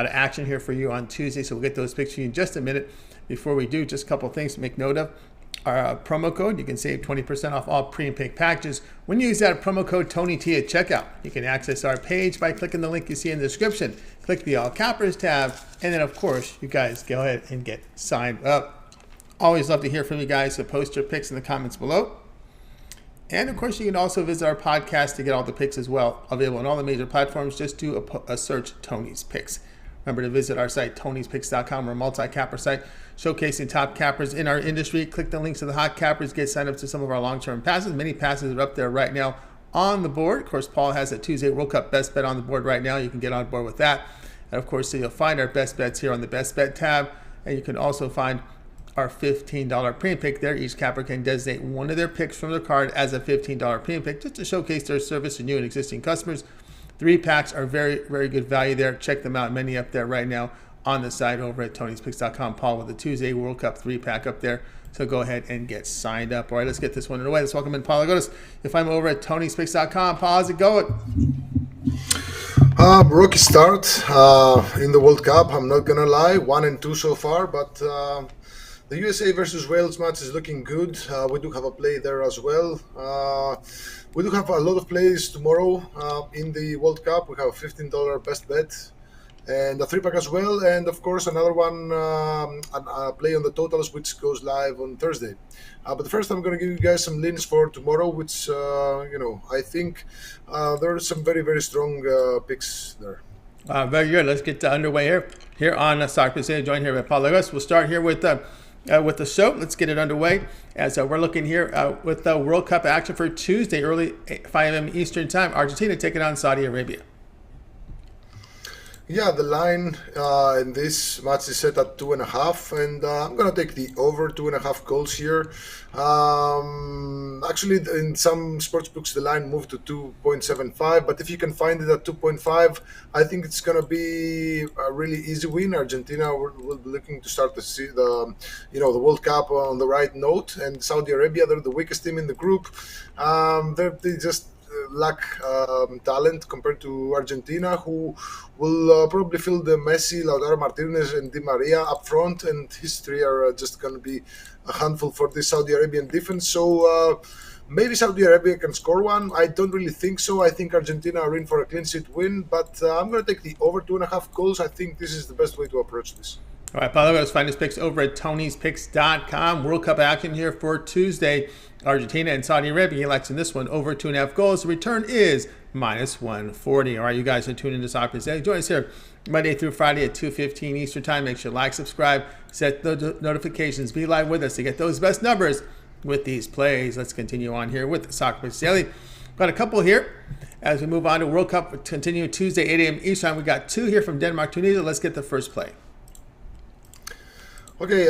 of action here for you on Tuesday, so we'll get those picks to you in just a minute. Before we do, just a couple things to make note of. Our promo code, you can save 20% off all pre and pick packages when you use that promo code TonyT at checkout. You can access our page by clicking the link you see in the description. Click the All Cappers tab, and then of course you guys go ahead and get signed up. Always love to hear from you guys, so post your picks in the comments below. And of course you can also visit our podcast to get all the picks as well, available on all the major platforms. Just do a search Tony's Picks. Remember to visit our site, Tony'sPicks.com. We're a multi-capper site showcasing top cappers in our industry. Click the links to the hot cappers. Get signed up to some of our long-term passes. Many passes are up there right now on the board. Of course, Paul has a Tuesday World Cup best bet on the board right now. You can get on board with that. And of course, so you'll find our best bets here on the best bet tab. And you can also find our $15 premium pick there. Each capper can designate one of their picks from their card as a $15 premium pick just to showcase their service to new and existing customers. 3 packs are very, very good value there. Check them out. Many up there right now on the site over at Tony'sPicks.com. Paul with the Tuesday World Cup 3-pack up there. So go ahead and get signed up. All right, let's get this one underway. Let's welcome in Paul Agodas. You'll find him over at Tony'sPicks.com. Paul, how's it going? Rocky start in the World Cup. I'm not going to lie. 1-2 so far, but the USA versus Wales match is looking good. We do have a play there as well. We do have a lot of plays tomorrow in the World Cup. We have a $15 best bet and a 3-pack as well. And of course, another one, a play on the totals, which goes live on Thursday. But first, I'm going to give you guys some leans for tomorrow, which, I think there are some very, very strong picks there. Very good. Let's get underway here on Stock Picks. Join here with Paul Agodas. We'll start here with the show. Let's get it underway as we're looking here with the World Cup action for Tuesday, early 5 a.m. Eastern time. Argentina taking on Saudi Arabia. Yeah, the line in this match is set at 2.5, and I'm going to take the over 2.5 goals here. Actually, in some sports books, the line moved to 2.75, but if you can find it at 2.5, I think it's going to be a really easy win. Argentina will be looking to start the World Cup on the right note, and Saudi Arabia, they're the weakest team in the group. They just lack talent compared to Argentina, who will probably fill the Messi, Lautaro Martinez, and Di Maria up front, and his 3 are just going to be a handful for the Saudi Arabian defense. So maybe Saudi Arabia can score one. I don't really think so. I think Argentina are in for a clean sheet win, but I'm going to take the over 2.5 goals. I think this is the best way to approach this. All right, Paul, let's find his picks over at Tony'sPicks.com. World Cup action here for Tuesday. Argentina and Saudi Arabia. He likes in this one over 2.5 goals. The return is -140. All right, you guys are tuned into Stock Picks. Join us here Monday through Friday at 2:15 Eastern Time. Make sure to like, subscribe, set the notifications. Be live with us to get those best numbers with these plays. Let's continue on here with the Stock Picks Daily. Got a couple here as we move on to World Cup. Continue Tuesday, 8 a.m. Eastern Time. We got 2 here from Denmark, Tunisia. Let's get the first play. Okay,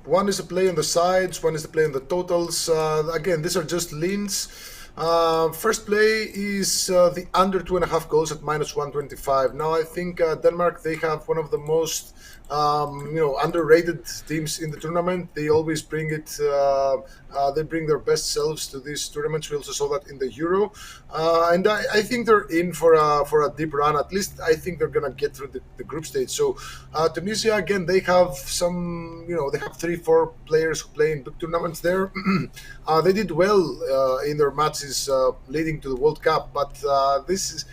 one is a play on the sides, one is a play on the totals. Again, these are just leans. First play is the under 2.5 goals at -125. Now, I think Denmark, they have one of the most underrated teams in the tournament. They always bring it. They bring their best selves to these tournaments. We also saw that in the Euro, and I think they're in for a deep run. At least I think they're gonna get through the group stage. So Tunisia, again, they have some. They have 3-4 players who play in big tournaments there. They did well in their matches leading to the World Cup, but this is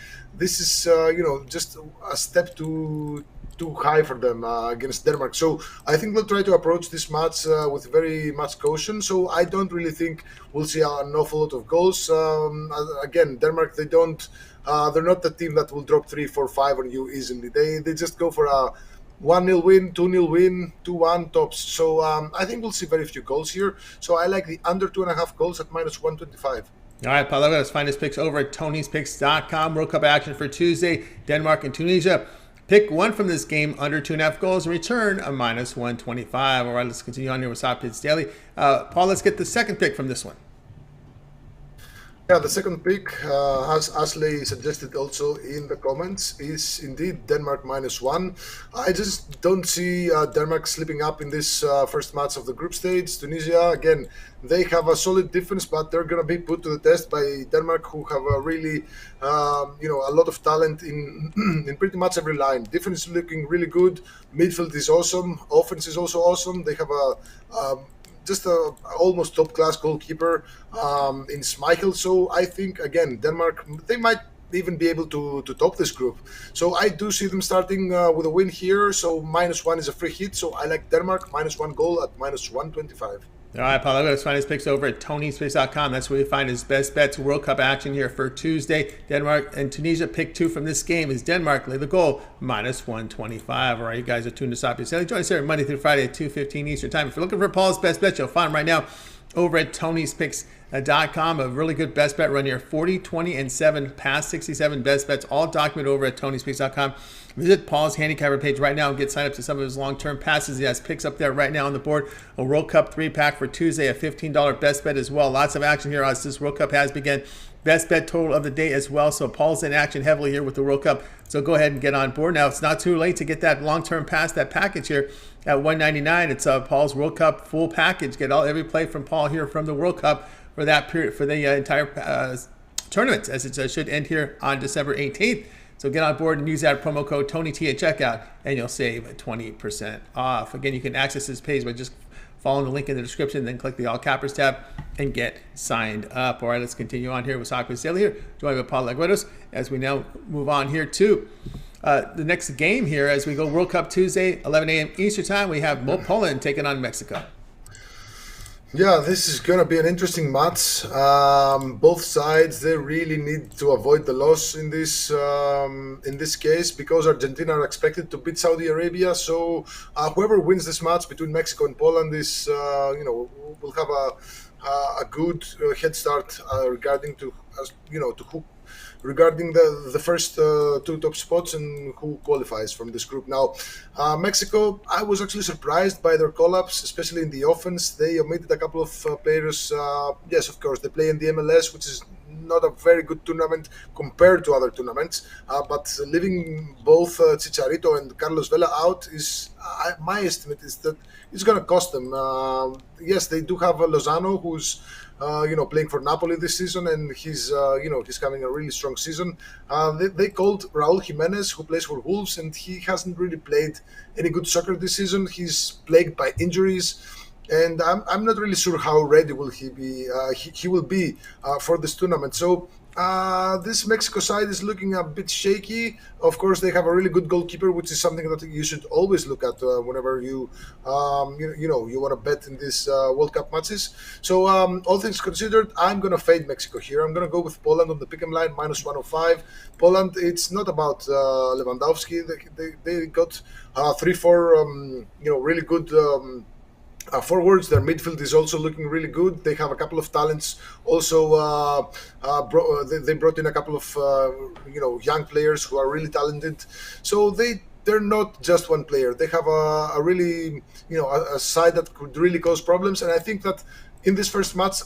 just a step too high for them against Denmark. So I think they'll try to approach this match with very much caution. So I don't really think we'll see an awful lot of goals. Again, Denmark, they're not the team that will drop 3, 4, 5 on you easily. They just go for a 1-0 win, 2-0 win, 2-1 tops. So I think we'll see very few goals here. So I like the under 2.5 goals at -125. All right, Paul, let's find his picks over at Tony'sPicks.com. World Cup action for Tuesday, Denmark and Tunisia. Pick one from this game under 2.5 goals and return a -125. All right, let's continue on here with Stock Picks Daily. Paul, let's get the second pick from this one. Yeah, the second pick, as Ashley suggested also in the comments, is indeed Denmark -1. I just don't see Denmark slipping up in this first match of the group stage. Tunisia, again, they have a solid defense, but they're going to be put to the test by Denmark, who have a really, a lot of talent in in pretty much every line. Defense is looking really good. Midfield is awesome. Offense is also awesome. They have just a almost top class goalkeeper in Schmeichel. So I think again Denmark, they might even be able to top this group. So I do see them starting with a win here. So -1 is a free hit. So I like Denmark -1 goal at -125. All right, Paul, let's find his picks over at TonySpace.com. That's where you find his best bets World Cup action here for Tuesday. Denmark and Tunisia. Pick 2 from this game is Denmark. Lay the goal -125. All right, you guys are tuned to Stop Your Sailing. Join us here Monday through Friday at 2:15 Eastern Time. If you're looking for Paul's best bets, you'll find them right now over at TonySpicks.com. A really good best bet run here. 40, 20, and 7 past 67 best bets, all documented over at TonySpicks.com. Visit Paul's handicapper page right now and get signed up to some of his long-term passes. He has picks up there right now on the board. A World Cup 3-pack for Tuesday, a $15 best bet as well. Lots of action here as this World Cup has begun. Best bet total of the day as well. So Paul's in action heavily here with the World Cup. So go ahead and get on board. Now, it's not too late to get that long-term pass, that package here at $199. It's Paul's World Cup full package. Get every play from Paul here from the World Cup for that period, for the entire tournament, as it should end here on December 18th. So get on board and use that promo code TonyT at checkout, and you'll save 20% off. Again, you can access this page by just following the link in the description, then click the All Cappers tab and get signed up. All right, let's continue on here with Soccer Sale here, joined by Paul Lagueros, as we now move on here to the next game here as we go World Cup Tuesday, 11 a.m. Eastern Time. We have Poland taking on Mexico. Yeah, this is going to be an interesting match. Both sides, they really need to avoid the loss in this case, because Argentina are expected to beat Saudi Arabia. So whoever wins this match between Mexico and Poland is, will have a good head start regarding to who. Regarding the first 2 top spots and who qualifies from this group. Now, Mexico, I was actually surprised by their collapse, especially in the offense. They omitted a couple of players. Yes, of course, they play in the MLS, which is not a very good tournament compared to other tournaments. But leaving both Chicharito and Carlos Vela out is, my estimate is that it's going to cost them. Yes, they do have Lozano, who's playing for Napoli this season, and he's having a really strong season. They called Raul Jimenez, who plays for Wolves, and he hasn't really played any good soccer this season. He's plagued by injuries, and I'm not really sure how ready will he be. He will be for this tournament. So this Mexico side is looking a bit shaky. Of course, they have a really good goalkeeper, which is something that you should always look at whenever you want to bet in these World Cup matches. So all things considered, I'm going to fade Mexico here. I'm going to go with Poland on the pick'em line -105. Poland, it's not about Lewandowski. They got 3-4 really good. Forwards, their midfield is also looking really good. They have a couple of talents. Also, they brought in a couple of young players who are really talented. So they're not just one player. They have a really a side that could really cause problems. And I think that in this first match,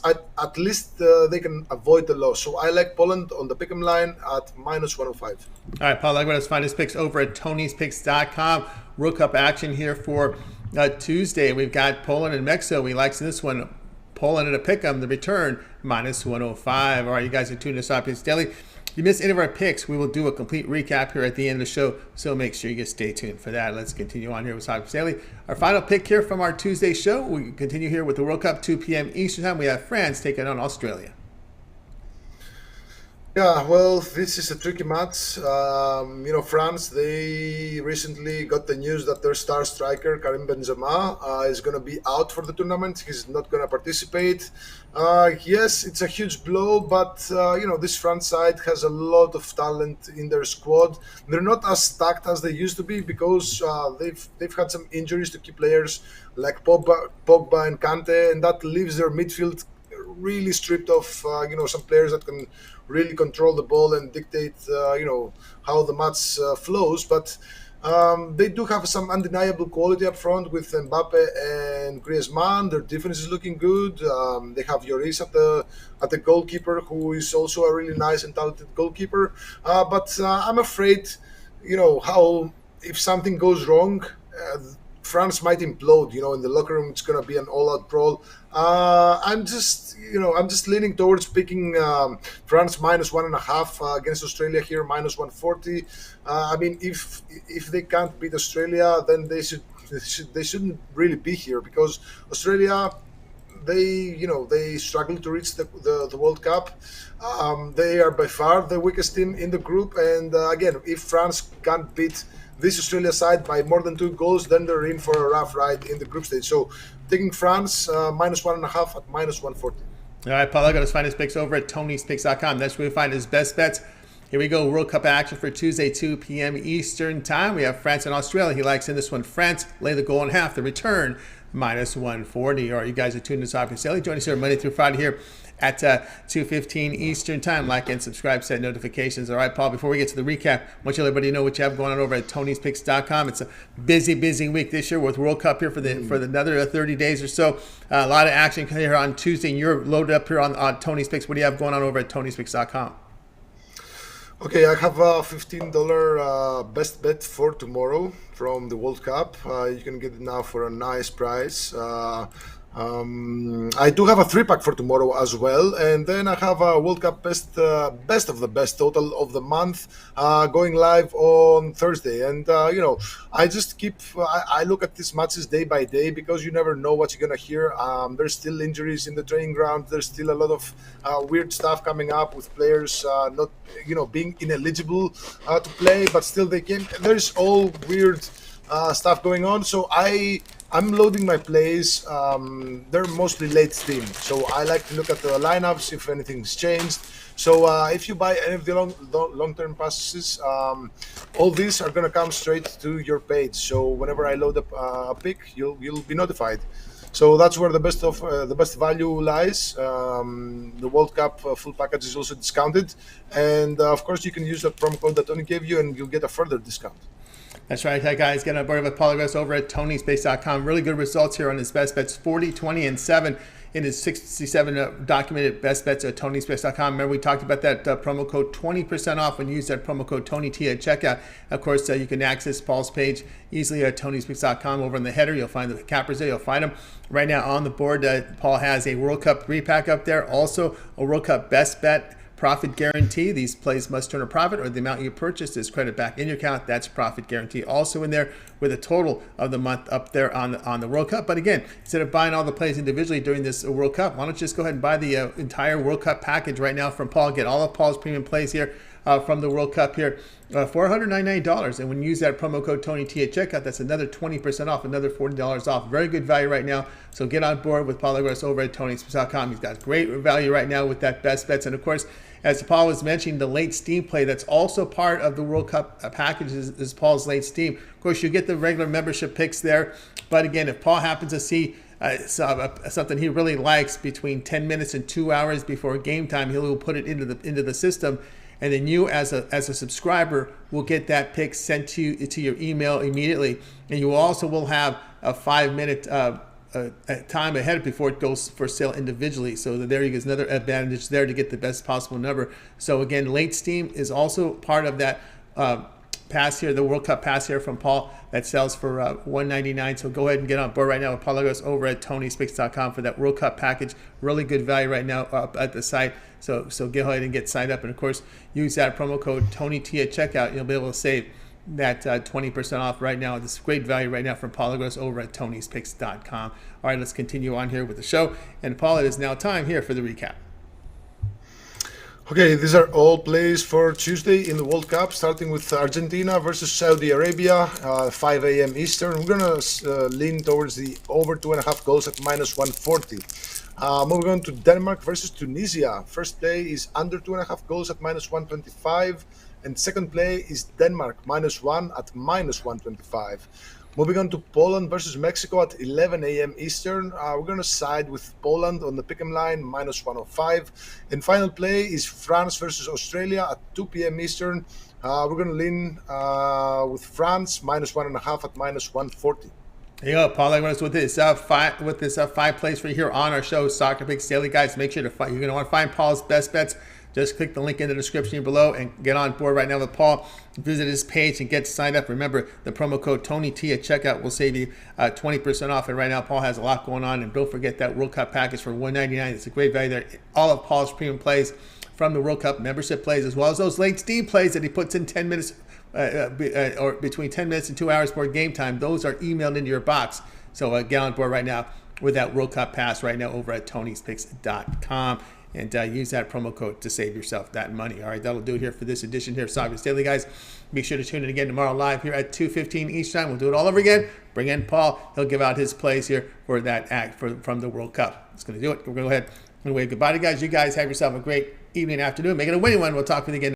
at least they can avoid the loss. So I like Poland on the pick'em line at -105. All right, Paul, let's find his picks over at Tony'sPicks.com. World Cup action here for Tuesday. We've got Poland and Mexico. We like this one. Poland at a pick'em, the return -105. All right, you guys are tuned to Stop Your Daily. If you miss any of our picks, we will do a complete recap here at the end of the show, so make sure you get stay tuned for that. Let's continue on here with Stop Your Daily. Our final pick here from our Tuesday show. We continue here with the World Cup, 2 p.m. Eastern Time. We have France taking on Australia. Yeah, well, this is a tricky match. France, they recently got the news that their star striker, Karim Benzema, is going to be out for the tournament. He's not going to participate. Yes, it's a huge blow, but, this France side has a lot of talent in their squad. They're not as stacked as they used to be because they've had some injuries to key players like Pogba and Kante, and that leaves their midfield really stripped of some players that can really control the ball and dictate how the match flows. But They do have some undeniable quality up front with Mbappe and Griezmann. Their defense is looking good. They have Lloris at the goalkeeper, who is also a really nice and talented goalkeeper. But I'm afraid, how if something goes wrong, France might implode. In the locker room, it's going to be an all-out brawl. I'm just leaning towards picking France minus 1.5 against Australia here, minus 140. I mean, if they can't beat Australia, then they shouldn't really be here, because Australia, they struggle to reach the World Cup. They are by far the weakest team in the group, and again, if France can't beat this Australia side by more than 2 goals, then they're in for a rough ride in the group stage. So taking France minus 1.5 at minus 140. All right, Paul, I got his finest picks over at Tony'sPicks.com. That's where we find his best bets. Here we go. World Cup action for Tuesday, 2 p.m. Eastern time. We have France and Australia. He likes in this one. France lay the goal in half. The return minus 140. All right, you guys are tuned to Soccer Sailing. Join us here Monday through Friday here at 2:15 Eastern time. Like and subscribe, set notifications. All right, Paul, before we get to the recap, I want you to let everybody know what you have going on over at Tony'sPicks.com. It's a busy week this year with World Cup here for another 30 days or so. A lot of action here on Tuesday, and you're loaded up here on Tony's Picks. What do you have going on over at Tony'sPicks.com? Okay, I have a $15 best bet for tomorrow from the World Cup. You can get it now for a nice price. I do have a 3-pack for tomorrow as well, and then I have a World Cup best of the best total of the month going live on Thursday. And I just I look at these matches day by day, because you never know what you're gonna hear. There's still injuries in the training ground. There's still a lot of weird stuff coming up with players not being ineligible to play, but still they can. There's all weird stuff going on. So I'm loading my plays. They're mostly late steam, so I like to look at the lineups if anything's changed. So if you buy any of the long-term passes, all these are gonna come straight to your page. So whenever I load up a pick, you'll be notified. So that's where the best value lies. The World Cup full package is also discounted, and of course you can use that promo code that Tony gave you, and you'll get a further discount. That's right, guys. Get on board with Polygraphs over at Tony'sPicks.com. Really good results here on his best bets, 40, 20, and 7 in his 67 documented best bets at Tony'sPicks.com. Remember, we talked about that promo code, 20% off when you use that promo code TonyT at checkout. Of course, you can access Paul's page easily at Tony'sPicks.com. Over in the header, you'll find the cappers there. You'll find them right now on the board. Paul has a World Cup 3-pack up there. Also, a World Cup best bet profit guarantee. These plays must turn a profit, or the amount you purchased is credit back in your account. That's profit guarantee. Also in there with a total of the month up there on the World Cup. But again, instead of buying all the plays individually during this World Cup, why don't you just go ahead and buy the entire World Cup package right now from Paul. Get all of Paul's premium plays here from the World Cup here for $199. And when you use that promo code TonyT at checkout, that's another 20% off, another $40 off. Very good value right now. So get on board with Paul Legros over at Tony'sPicks.com. He's got great value right now with that best bets. And of course, as Paul was mentioning, the late steam play, that's also part of the World Cup package is Paul's late steam. Of course, you get the regular membership picks there. But again, if Paul happens to see something he really likes between 10 minutes and 2 hours before game time, he'll put it into the system. And then you, as a subscriber, will get that pick sent to your email immediately. And you also will have a 5-minute time ahead before it goes for sale individually. So there you go, another advantage there to get the best possible number. So again, late steam is also part of that pass here, the World Cup pass here from Paul that sells for $199. So go ahead and get on board right now with Paul Legros over at Tony'sPicks.com for that World Cup package. Really good value right now up at the site. So go ahead and get signed up, and of course use that promo code TonyT at checkout. You'll be able to save that 20% off right now. This great value right now from Paul Legros over at Tony'sPicks.com. All right, let's continue on here with the show. And Paul, it is now time here for the recap. Okay, these are all plays for Tuesday in the World Cup, starting with Argentina versus Saudi Arabia, 5 a.m. Eastern. We're going to lean towards the over 2.5 goals at minus 140. Moving on to Denmark versus Tunisia. First play is under 2.5 goals at minus 125. And second play is Denmark -1 at minus 125. Moving on to Poland versus Mexico at 11 a.m. Eastern. We're going to side with Poland on the pick'em line, minus 105. And final play is France versus Australia at 2 p.m. Eastern. We're going to lean with France -1.5 at -140. There you go, Paul. Like us with this five plays right here on our show, Soccer Picks Daily, guys. Make sure to find. You're going to want to find Paul's best bets. Just click the link in the description below and get on board right now with Paul. Visit his page and get signed up. Remember, the promo code TonyT at checkout will save you 20% off. And right now, Paul has a lot going on. And don't forget that World Cup package for $199. It's a great value there. All of Paul's premium plays from the World Cup membership plays, as well as those late Steve plays that he puts in 10 minutes or between 10 minutes and 2 hours before game time. Those are emailed into your box. So get on board right now with that World Cup pass right now over at Tony'sPicks.com. And use that promo code to save yourself that money. All right, that'll do it here for this edition here of Soccer Picks Daily, guys. Be sure to tune in again tomorrow live here at 2:15 each time. We'll do it all over again. Bring in Paul. He'll give out his plays here for that act from the World Cup. It's going to do it. We're going to go ahead and wave goodbye to you guys. You guys have yourself a great evening, afternoon. Make it a winning one. We'll talk with you again.